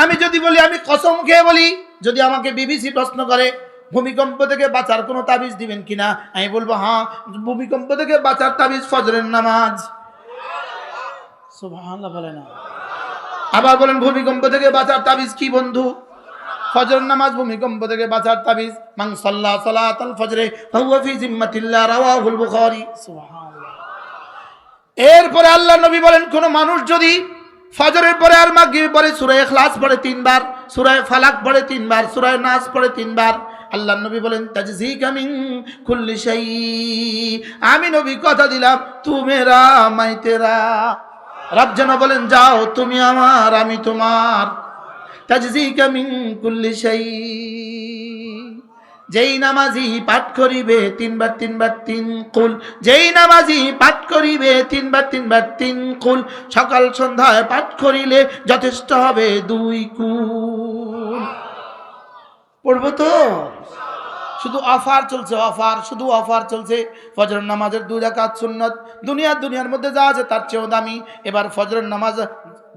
আমি যদি বলি, আমি কসম খেয়ে বলি, যদি আমাকে বিবিসি প্রশ্ন করে ভূমিকম্প থেকে বাঁচার কোনো তাবিজ দিবেন কিনা, আমি বলবো হ্যাঁ, ভূমিকম্প থেকে বাঁচার তাবিজ ফজরের নামাজ। সুবহানাল্লাহ বলে না? আবার বলেন ভূমিকম্প থেকে বাঁচার তাবিজ কি বন্ধু? ফজর নামাজ ভূমিকম্প থেকে বাঁচার তাবিজ। মান সাল্লা সালাতাল ফজরে ফাহুয়া ফি জিম্মাতিল্লাহ, রাওয়াহুল বুখারী। সুবহানাল্লাহ। এরপরে আল্লাহ নবী বলেন, কোন মানুষ যদি ফজরের পরে আর মাগরিবের পরে সূরা ইখলাস পড়ে 3 বার, সূরা ফালাক পড়ে 3 বার, সূরা নাস পড়ে 3 বার, আল্লাহ নবী বলেন তাজজিকা মিন কুল্লি শাই, আমি নবী কথা দিলাম তু মেরা মাই তেরা। রব যেন বলেন যাও তুমি আমার আমি তোমার। তাজজিকা মিন কুল্লি শাই। যেই নামাজি পাঠ করিবে 3 বার 3 বার 3 কুল, যেই নামাজি পাঠ করিবে 3 বার 3 বার 3 কুল, সকাল সন্ধ্যায় পাঠ করিলে যথেষ্ট হবে 2 কুল। পড়বো তো? শুধু অফার চলছে, অফার, শুধু অফার চলছে। ফজর নামাজের 2 রাকাত সুন্নত, দুনিয়ার মধ্যে যা আছে তার চেয়েও দামি। এবার ফজরের নামাজ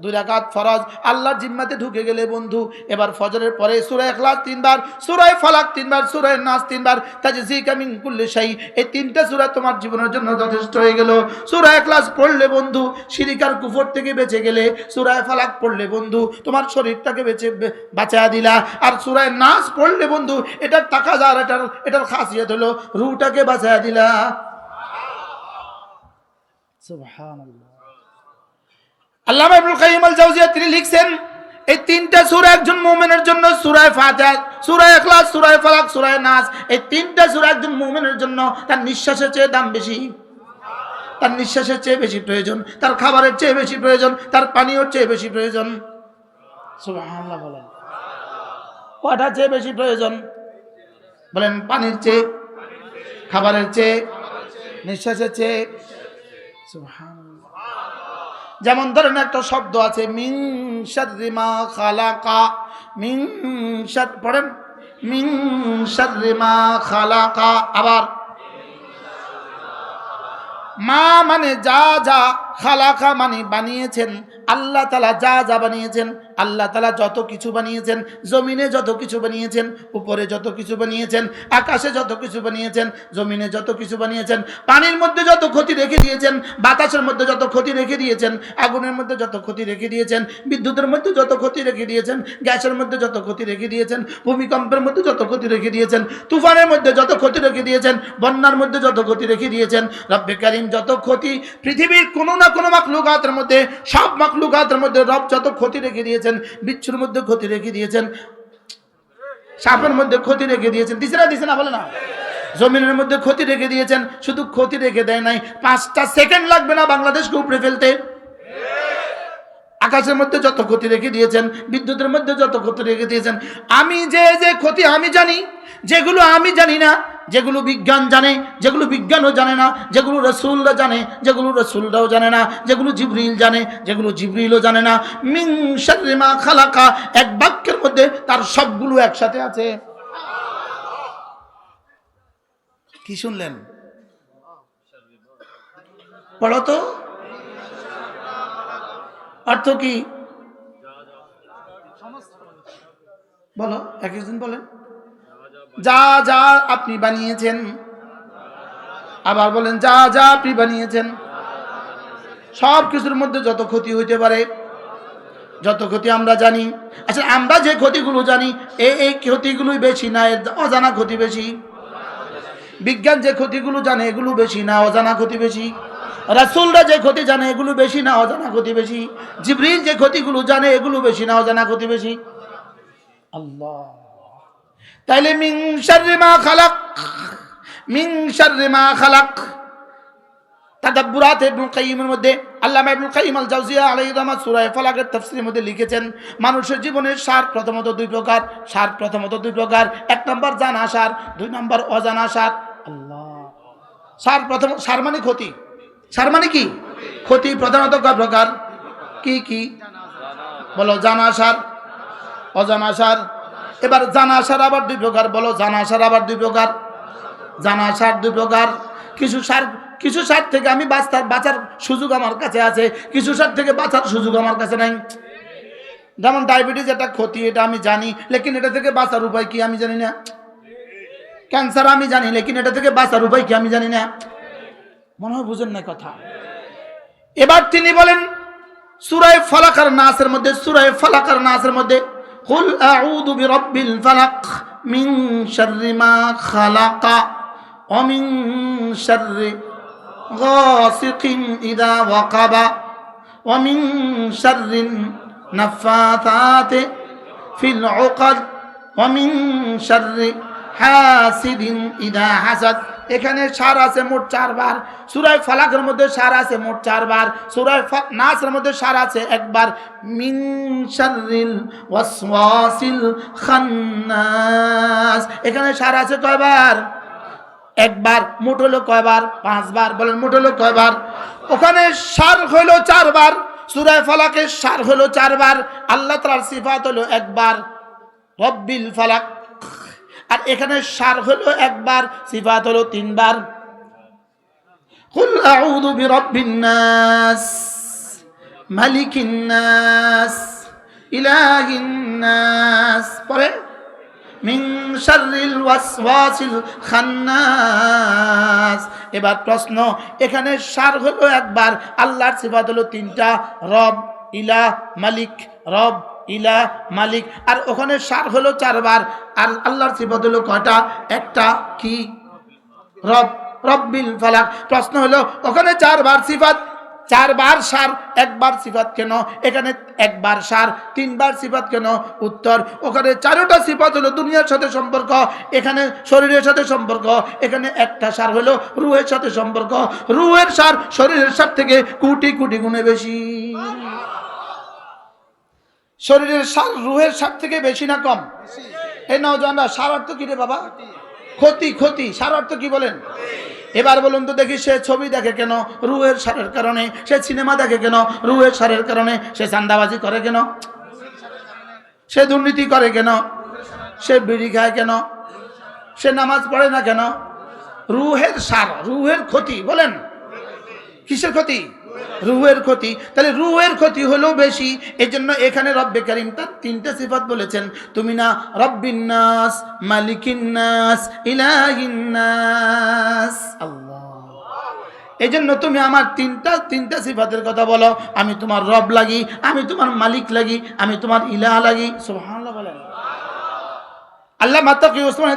2 রাকাত ফরজ, আল্লাহর জিম্মাতে ঢুকে গেলে বন্ধু, এবার ফজরের পরে সূরা ইখলাস 3 বার, সূরা ফালাক 3 বার, সূরা নাস 3 বার, তাজজিকা মিন কুল্লি শাই, এই 3টা সূরা তোমার জীবনের জন্য যথেষ্ট হয়ে গেল। সূরা ইখলাস পড়লে বন্ধু শিরক আর কুফর থেকে বেঁচে গেলে, সূরা ফালাক পড়লে বন্ধু তোমার শরীরটাকে বাঁচায়া দিলা, আর সূরা নাস পড়লে বন্ধু এটার তাকাজার, এটার খাসিয়ত হলো রূহটাকে বাঁচায়া দিলা। সুবহানাল্লাহ। আল্লামা ইবনুল কাইয়িম আল জাওজিয়া তিনি লিখছেন, এই 3টা সূরা একজন মুমিনের জন্য, সূরা ফাতিহা, সূরা ইখলাস, সূরা ফালাক, সূরা নাস, এই 3টা সূরা একজন মুমিনের জন্য তার নিঃশ্বাসের চেয়ে দাম বেশি, তার নিঃশ্বাসের চেয়ে বেশি প্রয়োজন, তার খাবারের চেয়ে বেশি প্রয়োজন, তার পানীয়র চেয়ে বেশি প্রয়োজন। সুবহানাল্লাহ বলেন। কয়টার চেয়ে বেশি প্রয়োজন বলেন? পানির চেয়ে, খাবারের চেয়ে, নিঃশ্বাসের চেয়ে। সুবহানাল্লাহ। যেমন ধরেন একটা শব্দ আছে মিন শাররি মা খালাকা, মিন শার পড়েন, মিন শাররি মা খালাকা, আবার মা মানে যা যা, খালাকা মানে বানিয়েছেন, আল্লাহ তাআলা যা যা বানিয়েছেন, আল্লাহ তাআলা যত কিছু বানিয়েছেন, জমিনে যত কিছু বানিয়েছেন, উপরে যত কিছু বানিয়েছেন, আকাশে যত কিছু বানিয়েছেন, জমিনে যত কিছু বানিয়েছেন, পানির মধ্যে যত ক্ষতি রেখে দিয়েছেন, বাতাসের মধ্যে যত ক্ষতি রেখে দিয়েছেন, আগুনের মধ্যে যত ক্ষতি রেখে দিয়েছেন, বিদ্যুতের মধ্যে যত ক্ষতি রেখে দিয়েছেন, গ্যাসের মধ্যে যত ক্ষতি রেখে দিয়েছেন, ভূমিকম্পের মধ্যে যত ক্ষতি রেখে দিয়েছেন, তুফানের মধ্যে যত ক্ষতি রেখে দিয়েছেন, বন্যার মধ্যে যত ক্ষতি রেখে দিয়েছেন, রব্বে কারীম যত ক্ষতি পৃথিবীর কোনো না কোনো মাখলুকাতের মধ্যে, সব মাখলুকাতের মধ্যে রব যত ক্ষতি রেখে দিয়েছেন, বিচ্ছুর মধ্যে ক্ষতি রেখে দিয়েছেন, সাপের মধ্যে ক্ষতি রেখে দিয়েছেন, দিছে না বলে না? জমিনের মধ্যে ক্ষতি রেখে দিয়েছেন। শুধু ক্ষতি রেখে দেয় নাই, 5টা সেকেন্ড লাগবে না বাংলাদেশকে উপড়ে ফেলতে। আকাশের মধ্যে যত ক্ষতি রেখে দিয়েছেন, বিদ্যুতের মধ্যে যত ক্ষতি রেখে দিয়েছেন, আমি যে ক্ষতি আমি জানি, যেগুলো আমি জানি না, যেগুলো বিজ্ঞান জানে, যেগুলো বিজ্ঞানও জানে না, যেগুলো রাসূলরা জানে, যেগুলো রাসূলরাও জানে না, যেগুলো জিবরিল জানে, যেগুলো জিবরিলও জানে না, মিন শাররি মা খালাকা, এক বাক্যের মধ্যে তার সবগুলো একসাথে আছে। কি শুনলেন? পড়ো তো, অর্থ কি বলো, একজন বলেন। যা যা আপনি বানিয়েছেন, আবার বলেন যা যা আপনি বানিয়েছেন, সব কিছুর মধ্যে যত ক্ষতি হইতে পারে, যত ক্ষতি আমরা জানি। আচ্ছা, আমরা যে ক্ষতিগুলো জানি এই ক্ষতিগুলোই বেশি না অজানা ক্ষতি বেশি? বিজ্ঞান যে ক্ষতিগুলো জানে এগুলো বেশি না অজানা ক্ষতি বেশি? রাসূলরা যে ক্ষতি জানে এগুলো বেশি না অজানা ক্ষতি বেশি? জিবরিল যে ক্ষতিগুলো জানে এগুলো বেশি না অজানা ক্ষতি বেশি? আল্লাহ। তাইলে মিন শাররি মা খালাক, মিন শাররি মা খালাক, তাদাব্বুরাত ইবনুল কাইয়িমের মধ্যে আল্লামা ইবনুল কাইয়িম আল জাওজিয়া আলাইহির রহমাত সূরা ফালাকের তাফসীরের মধ্যে লিখেছেন, মানুষের জীবনের সার প্রথমত 2 প্রকার, সার প্রথমত 2 প্রকার। 1 নম্বর জানা সার, 2 নম্বর অজানা সার। আল্লাহ। সার প্রথম, সার মানে ক্ষতি, সার মানে কি? ক্ষতি প্রধানত কয় প্রকার? কি কি বলো? জানা সার, অজানা সার। এবার জানা সার আবার 2 প্রকার, বলো জানা সার আবার 2 প্রকার। জানা সার 2 প্রকার। কিছু সার থেকে আমি বাঁচার সুযোগ আমার কাছে আছে, কিছু সার থেকে বাঁচার সুযোগ আমার কাছে নাই। যেমন ডায়াবেটিস একটা ক্ষতি, এটা আমি জানি, লেকিন এটা থেকে বাঁচার উপায় কি আমি জানি না। ক্যান্সার আমি জানি, লেকিন এটা থেকে বাঁচার উপায় কি আমি জানি না। মনে হয় বুঝেন না কথা। এবার তিনি বলেন সূরা ফালাক আর নাসের মধ্যে, সূরা ফালাক আর নাসের মধ্যে কুল আউযু বিরাব্বিল ফালাক মিন শাররি মা খালাকা ওয়া মিন শাররি গাসিকিন ইযা ওয়াকাবা ওয়া মিন শাররিন নাফাথাতি ফিল উকাদ ওয়া মিন শাররি হাসিদিন ইযা হাসাদ। এখানে সার আছে মোট 4 বার। সূরা ফালাকের মধ্যে সার আছে মোট 4 বার। সূরা নাসের মধ্যে সার আছে 1 বার। মিন শাররিল ওয়াসওয়াসিল খান্নাস, এখানে সার আছে কয়বার? 1 বার। মোট হলো কয়বার? 5 বার। বলেন মোট হলো কয়বার? ওখানে সার হলো 4 বার। সূরা ফালাকের সার হলো 4 বার। আল্লাহ তাআলার সিফাত হলো 1 বার, রব্বিল ফালাক। আর এখানে সার হলো 1 বার, সিফাত হলো 3 বার। কুল আউযু বিরাব্বিন নাস মালিকিন নাস ইলাহিন নাস, পরে মিন শাররিল ওয়াসওয়াসিল খান্নাস। এবার প্রশ্ন, এখানে সার হলো 1 বার, আল্লাহর সিফাত হলো 3টা, রব, ইলাহ, মালিক। রব, ইলাহ, মালিক। আর ওখানে সার হলো 4 বার, আর আল্লাহর সিফাত হলো কয়টা? একটা, কি? রব, রব্বিল ফালাক। প্রশ্ন হলো ওখানে 4 বার সিফাত, 4 বার সার, 1 বার সিফাত কেন? এখানে 1 বার সার, 3 বার সিফাত কেন? উত্তর, ওখানে 4টা সিফাত হলো দুনিয়ার সাথে সম্পর্ক, এখানে শরীরের সাথে সম্পর্ক। এখানে একটা সার হলো রূহের সাথে সম্পর্ক। রূহের সার শরীরের সার থেকে কোটি কোটি গুণে বেশি। শরীরের সার রূহের সার থেকে বেশি না কম? এই নওজওয়ানরা, সার অর্থ কি রে বাবা? ক্ষতি। ক্ষতি সার অর্থ কি বলেন? এবার বলুন তো দেখি, সে ছবি দেখে কেন? রূহের সারের কারণে। সে সিনেমা দেখে কেন? রূহের সারের কারণে। সে চাঁদাবাজি করে কেন? সে দুর্নীতি করে কেন? সে বিড়ি খায় কেন? সে নামাজ পড়ে না কেন? রূহের সার, রূহের ক্ষতি। বলেন কিসের ক্ষতি? রূহের ক্ষতি। তাহলে রূহের ক্ষতি হলো বেশি। এজন্য এখানে রব্বে কারীম তার 3টা সিফাত বলেছেন। তুমি না রব্বিন নাস, মালিকিন নাস, ইলাহিন নাস। আল্লাহ, এজন্য তুমি আমার 3টা সিফাতের কথা বলো। আমি তোমার রব লাগি, আমি তোমার মালিক লাগি, আমি তোমার ইলাহ লাগি। সুবহানাল্লাহ বলেন। আল্লাহ মাতাকি ওসমান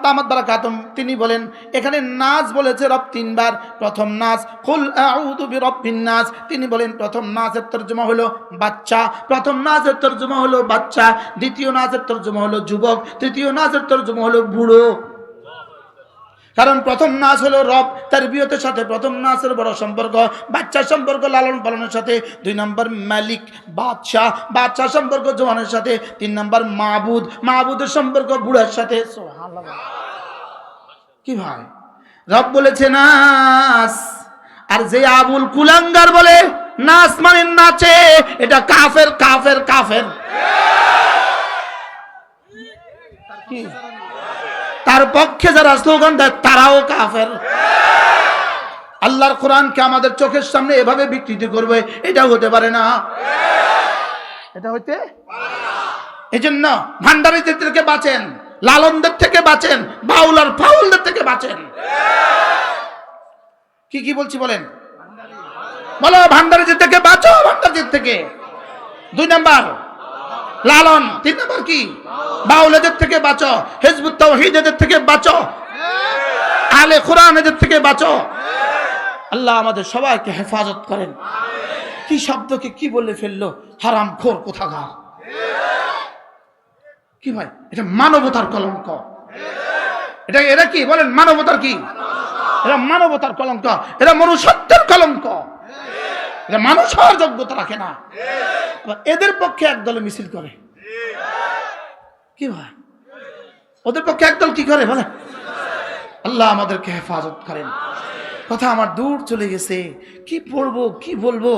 দামাত বারাকাতুম তিনি বলেন, এখানে নাস বলেছে রব 3 বার। প্রথম নাস কুল আউযু বিরাব্বিন নাস, তিনি বলেন প্রথম নাসের তরজমা হলো বাচ্চা। প্রথম নাসের তরজমা হলো বাচ্চা। দ্বিতীয় নাসের তরজমা হলো যুবক। তৃতীয় নাসের তরজমা হলো বুড়ো। কারণ প্রথম নাস হলো রব, তারবিয়তের সাথে প্রথম নাসের বড় সম্পর্ক। বাচ্চার সম্পর্ক লালন পালনের সাথে। 2 নম্বর মালিক, বাদশাহ, বাদশাহ সম্পর্ক জওয়ানের সাথে। 3 নম্বর মাবুদ, মাবুদের সম্পর্ক বুড়ার সাথে। সুবহানাল্লাহ। কি ভাই, রব বলেছে নাস, আর যে আবুল কুলাঙ্গার বলে নাস মানে নাচে, এটা কাফের, কাফের, কাফের। কি? তার পক্ষে যারা স্লোগান দেয় তারাও কাফের। আল্লাহর কোরআনকে আমাদের চোখের সামনে এভাবে বিকৃতি করবে, এটা হতে পারে না। এটা হইতে, এজন্য ভান্ডারীদের থেকে বাঁচেন, লালনদের থেকে বাঁচেন, বাউল আর ফাউলদের থেকে বাঁচেন। কি কি বলছি বলেন? বলো, ভান্ডারীদের থেকে বাঁচো, ভান্ডারীদের থেকে। 2 নাম্বার লালন। 3 নাম্বার কি? বাউলদের থেকে বাঁচো, হিজবুত তাওহীদের থেকে বাঁচো, আহলে কোরআনদের থেকে বাঁচো। আল্লাহ আমাদের সবাইকে হেফাজত করেন। কি শব্দকে কি বলে ফেললো, হারামখোর কোথাকার। কি ভাই, এটা মানবতার কলঙ্ক। এরা কি বলেন? মানবতার কি? এরা মানবতার কলঙ্ক, এরা মনুষ্যত্বের কলঙ্ক, এরা মানুষ হওয়ার যোগ্যতা রাখে না। এদের পক্ষে একদলে মিছিল করে। কি ভাই, ওদের পক্ষে একদল কি করে বলে? আল্লাহ আমাদেরকে হেফাজত করেন। কথা আমার দূর চলে গেছে, কি পড়বো কি বলবো।